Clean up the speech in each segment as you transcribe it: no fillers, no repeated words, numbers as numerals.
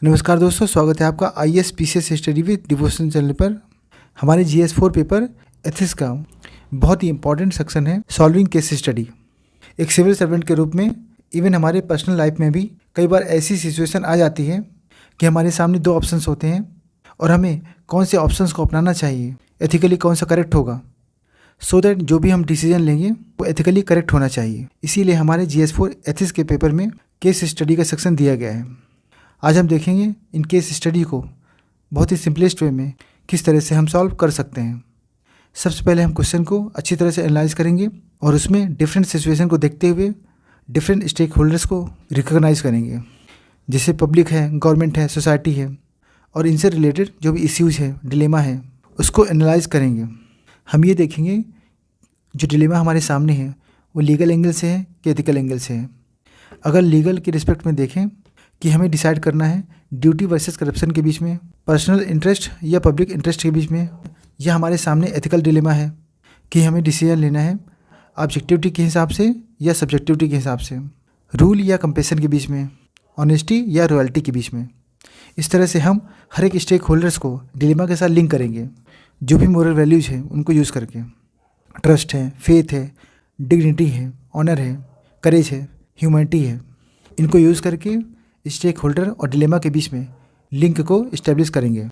नमस्कार दोस्तों, स्वागत है आपका IAS PCS study with devotion channel पर। हमारे GS4 पेपर एथिक्स का बहुत ही इंपॉर्टेंट सेक्शन है सॉल्विंग केस स्टडी। एक सिविल सर्वेंट के रूप में इवन हमारे पर्सनल लाइफ में भी कई बार ऐसी सिचुएशन आ जाती है कि हमारे सामने दो ऑप्शंस होते हैं और हमें कौन से ऑप्शंस को अपनाना चाहिए, एथिकली कौन सा करेक्ट होगा, सो दैट जो भी हम डिसीजन लेंगे वो एथिकली करेक्ट होना चाहिए। इसीलिए हमारे GS4 एथिक्स के पेपर में केस स्टडी का सेक्शन दिया गया है। आज हम देखेंगे इन केस स्टडी को बहुत ही सिंपलेस्ट वे में किस तरह से हम सॉल्व कर सकते हैं। सबसे पहले हम क्वेश्चन को अच्छी तरह से एनालाइज करेंगे और उसमें डिफरेंट सिचुएशन को देखते हुए डिफरेंट स्टेक होल्डर्स को रिकॉग्नाइज करेंगे, जैसे पब्लिक है, गवर्नमेंट है, सोसाइटी है, और इनसे रिलेटेड जो भी इश्यूज है, डिलेमा है, उसको एनालाइज करेंगे। हम ये देखेंगे जो डिलेमा हमारे सामने है वो लीगल एंगल से है कि एथिकल एंगल से है। अगर लीगल के रिस्पेक्ट में देखें कि हमें डिसाइड करना है ड्यूटी वर्सेस करप्शन के बीच में, पर्सनल इंटरेस्ट या पब्लिक इंटरेस्ट के बीच में, या हमारे सामने एथिकल डिलेमा है कि हमें डिसीजन लेना है ऑब्जेक्टिविटी के हिसाब से या सब्जेक्टिविटी के हिसाब से, रूल या कंपेशन के बीच में, ऑनेस्टी या रॉयल्टी के बीच में। इस तरह से हम हर एक स्टेक होल्डर्स को डिलेमा के साथ लिंक करेंगे, जो भी मोरल वैल्यूज़ हैं उनको यूज़ करके। ट्रस्ट है, फेथ है, डिग्निटी है, ऑनर है, करेज है, ह्यूमैनिटी है, इनको यूज़ करके स्टेक होल्डर और डिलेमा के बीच में लिंक को इस्टेब्लिश करेंगे।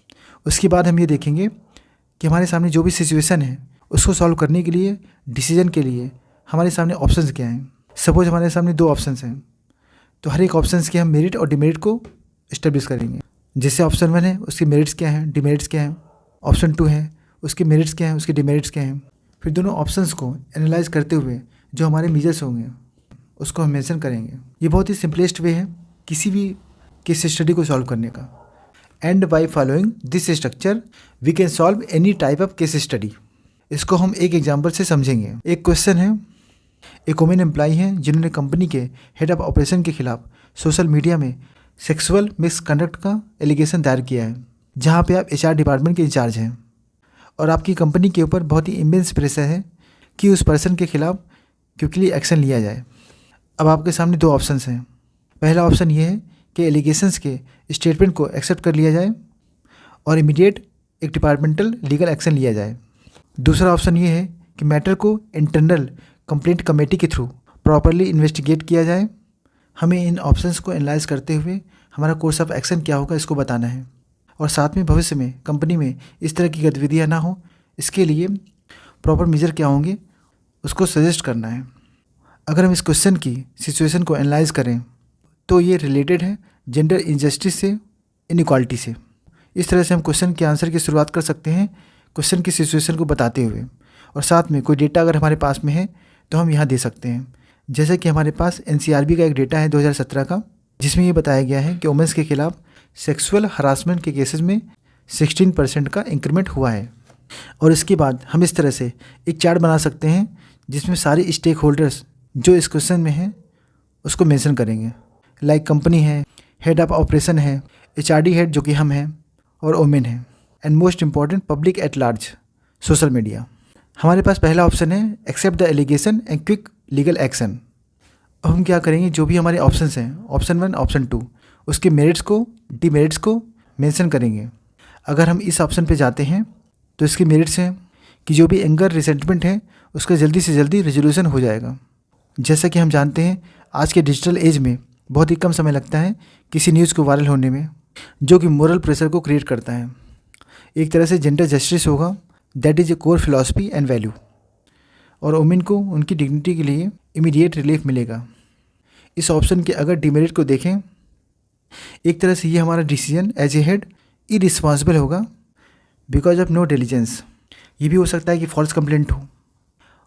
उसके बाद हम ये देखेंगे कि हमारे सामने जो भी सिचुएशन है उसको सॉल्व करने के लिए, डिसीजन के लिए हमारे सामने ऑप्शंस क्या हैं। सपोज हमारे सामने दो ऑप्शंस हैं, तो हर एक ऑप्शंस के हम मेरिट और डिमेरिट को इस्टेब्लिश करेंगे। जैसे ऑप्शन 1 है उसके मेरिट्स क्या हैं, डिमेरिट्स क्या हैं, ऑप्शन 2 है उसके मेरिट्स क्या हैं, उसके डिमेरिट्स क्या हैं। फिर दोनों ऑप्शंस को एनालाइज करते हुए जो हमारे मेजर्स होंगे उसको हम मेंशन करेंगे। ये बहुत ही सिंपलेस्ट वे है किसी भी केस स्टडी को सॉल्व करने का। And by following this structure we can solve any type of case study. इसको हम एक एग्जांपल से समझेंगे। एक क्वेश्चन है, एक वुमेन एम्प्लॉई हैं जिन्होंने कंपनी के हेड ऑफ ऑपरेशन के खिलाफ सोशल मीडिया में सेक्सुअल मिसकंडक्ट का एलिगेशन दायर किया है, जहाँ पे आप HR डिपार्टमेंट के इंचार्ज हैं और आपकी कंपनी के ऊपर बहुत ही इमेंस प्रेशर है कि उस पर्सन के खिलाफ क्विकली एक्शन लिया जाए। अब आपके सामने दो ऑप्शंस हैं। पहला ऑप्शन ये है कि एलिगेशंस के स्टेटमेंट को एक्सेप्ट कर लिया जाए और इमीडिएट एक डिपार्टमेंटल लीगल एक्शन लिया जाए। दूसरा ऑप्शन ये है कि मैटर को इंटरनल कंप्लेंट कमेटी के थ्रू प्रॉपरली इन्वेस्टिगेट किया जाए। हमें इन ऑप्शंस को एनालाइज करते हुए हमारा कोर्स ऑफ एक्शन क्या होगा इसको बताना है, और साथ में भविष्य में कंपनी में इस तरह की गतिविधियाँ ना हो, इसके लिए प्रॉपर मेजर क्या होंगे उसको सजेस्ट करना है। अगर हम इस क्वेश्चन की सिचुएशन को एनालाइज करें तो ये रिलेटेड है जेंडर इनजस्टिस से, इनइक्वालिटी से। इस तरह से हम क्वेश्चन के आंसर की शुरुआत कर सकते हैं क्वेश्चन की सिचुएशन को बताते हुए, और साथ में कोई डेटा अगर हमारे पास में है तो हम यहाँ दे सकते हैं। जैसे कि हमारे पास NCRB का एक डेटा है 2017 का, जिसमें ये बताया गया है कि वुमेन्स के खिलाफ सेक्सुअल हरासमेंट के केसेस में 16% का इंक्रीमेंट हुआ है। और इसके बाद हम इस तरह से एक चार्ट बना सकते हैं जिसमें सारे स्टेक होल्डर्स जो इस क्वेश्चन में हैं उसको मेंशन करेंगे। लाइक कंपनी है, हेड ऑफ ऑपरेशन है, HRD हेड जो कि हम हैं, और वुमेन है, and most important public at large, social media. हमारे पास पहला ऑप्शन है accept the allegation and quick legal action. अब हम क्या करेंगे, जो भी हमारे ऑप्शंस हैं, ऑप्शन 1, ऑप्शन 2, उसके मेरिट्स को, डिमेरिट्स को मेंशन करेंगे। अगर हम इस ऑप्शन पे जाते हैं तो इसके मेरिट्स हैं कि जो भी एंगर, रिसेंटमेंट है उसका जल्दी से जल्दी रेजोल्यूशन हो जाएगा। जैसा कि हम जानते हैं आज के डिजिटल एज में बहुत ही कम समय लगता है किसी न्यूज़ को वायरल होने में, जो कि मोरल प्रेशर को क्रिएट करता है। एक तरह से जेंडर जस्टिस होगा, that is a core philosophy and value, और वुमेन को उनकी डिग्निटी के लिए इमीडिएट रिलीफ मिलेगा। इस ऑप्शन के अगर डिमेरिट को देखें, एक तरह से ये हमारा decision as a head irresponsible होगा बिकॉज ऑफ नो डिलीजेंस। ये भी हो सकता है कि फॉल्स कंप्लेंट हो,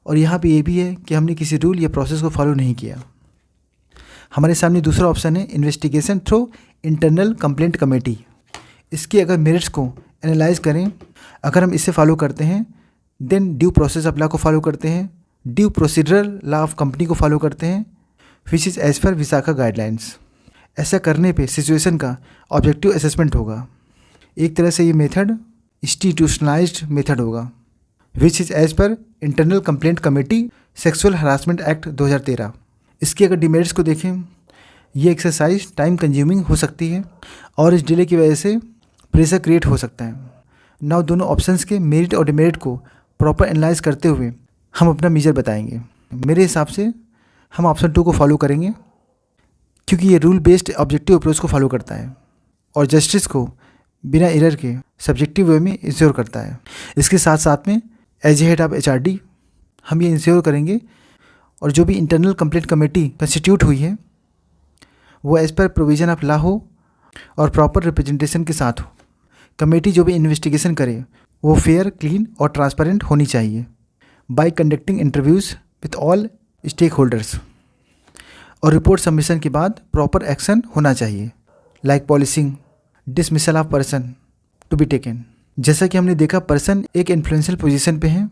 और यहाँ पे ये भी है कि हमने किसी रूल या प्रोसेस को फॉलो नहीं किया। हमारे सामने दूसरा ऑप्शन है investigation through internal complaint committee. इसके अगर मेरिट्स को एनालाइज करें, अगर हम इसे फॉलो करते हैं then due process of law को फॉलो करते हैं, due procedural law of company को फॉलो करते हैं, विच इज़ एज पर विशाखा गाइडलाइंस। ऐसा करने पे सिचुएशन का ऑब्जेक्टिव असेसमेंट होगा। एक तरह से ये मेथड इंस्टीट्यूशनलाइज्ड मेथड होगा, which is as per internal complaint committee sexual harassment act 2013। इसके अगर डिमेरिट्स को देखें, ये एक्सरसाइज टाइम कंज्यूमिंग हो सकती है और इस डिले की वजह से प्रेशर क्रिएट हो सकता है। नाउ दोनों ऑप्शंस के मेरिट और डिमेरिट को प्रॉपर एनालाइज करते हुए हम अपना मेजर बताएंगे। मेरे हिसाब से हम ऑप्शन 2 को फॉलो करेंगे क्योंकि ये रूल बेस्ड ऑब्जेक्टिव अप्रोच को फॉलो करता है और जस्टिस को बिना एरर के सब्जेक्टिव वे में इंश्योर करता है। इसके साथ साथ में एज हेड ऑफ HRD हम ये इंश्योर करेंगे और जो भी इंटरनल कंप्लेंट कमेटी कंस्टिट्यूट हुई है वो as per provision of law हो और प्रॉपर रिप्रेजेंटेशन के साथ हो। कमेटी जो भी इन्वेस्टिगेशन करे वो फेयर, क्लीन और ट्रांसपेरेंट होनी चाहिए by conducting interviews with all stakeholders. और रिपोर्ट सबमिशन के बाद प्रॉपर एक्शन होना चाहिए like policing, dismissal of person to be taken. जैसा कि हमने देखा पर्सन एक इन्फ्लुएंशियल पोजीशन पे हैं,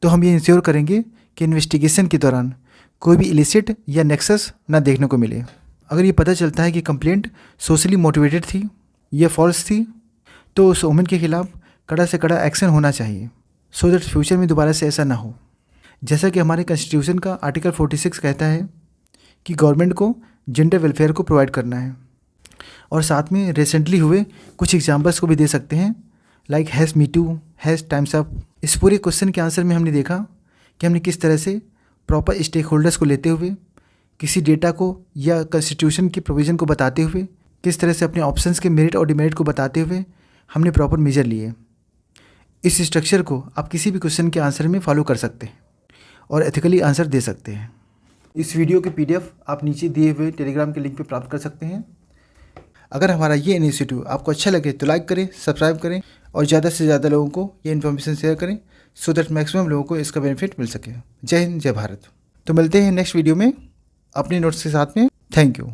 तो हम ये इंश्योर करेंगे कि इन्वेस्टिगेशन के दौरान कोई भी इलिसिट या नेक्सस ना देखने को मिले। अगर ये पता चलता है कि कंप्लेंट सोशली मोटिवेटेड थी या फॉल्स थी तो उस वुमेन के खिलाफ कड़ा से कड़ा एक्शन होना चाहिए सो दैट फ्यूचर में दोबारा से ऐसा ना हो। जैसा कि हमारे कॉन्स्टिट्यूशन का आर्टिकल 46 कहता है कि गवर्नमेंट को जेंडर वेलफेयर को प्रोवाइड करना है और साथ में रिसेंटली हुए कुछ एग्जाम्पल्स को भी दे सकते हैं like hash me too, hash times up. इस पूरे क्वेश्चन के आंसर में हमने देखा कि हमने किस तरह से प्रॉपर स्टेक होल्डर्स को लेते हुए, किसी डेटा को या कॉन्स्टिट्यूशन की प्रोविज़न को बताते हुए, किस तरह से अपने ऑप्शंस के मेरिट और डिमेरिट को बताते हुए हमने प्रॉपर मेजर लिए। इस स्ट्रक्चर को आप किसी भी क्वेश्चन के आंसर में फॉलो कर सकते हैं और एथिकली आंसर दे सकते हैं। इस वीडियो के PDF आप नीचे दिए हुए टेलीग्राम के लिंक पे प्राप्त कर सकते हैं। अगर हमारा ये इनिशिएटिव आपको अच्छा लगे तो लाइक करें, सब्सक्राइब करें और ज़्यादा से ज़्यादा लोगों को ये इन्फॉर्मेशन शेयर करें सो दैट मैक्सिमम लोगों को इसका बेनिफिट मिल सके। जय हिंद, जय भारत। तो मिलते हैं नेक्स्ट वीडियो में अपने नोट्स के साथ में। Thank you.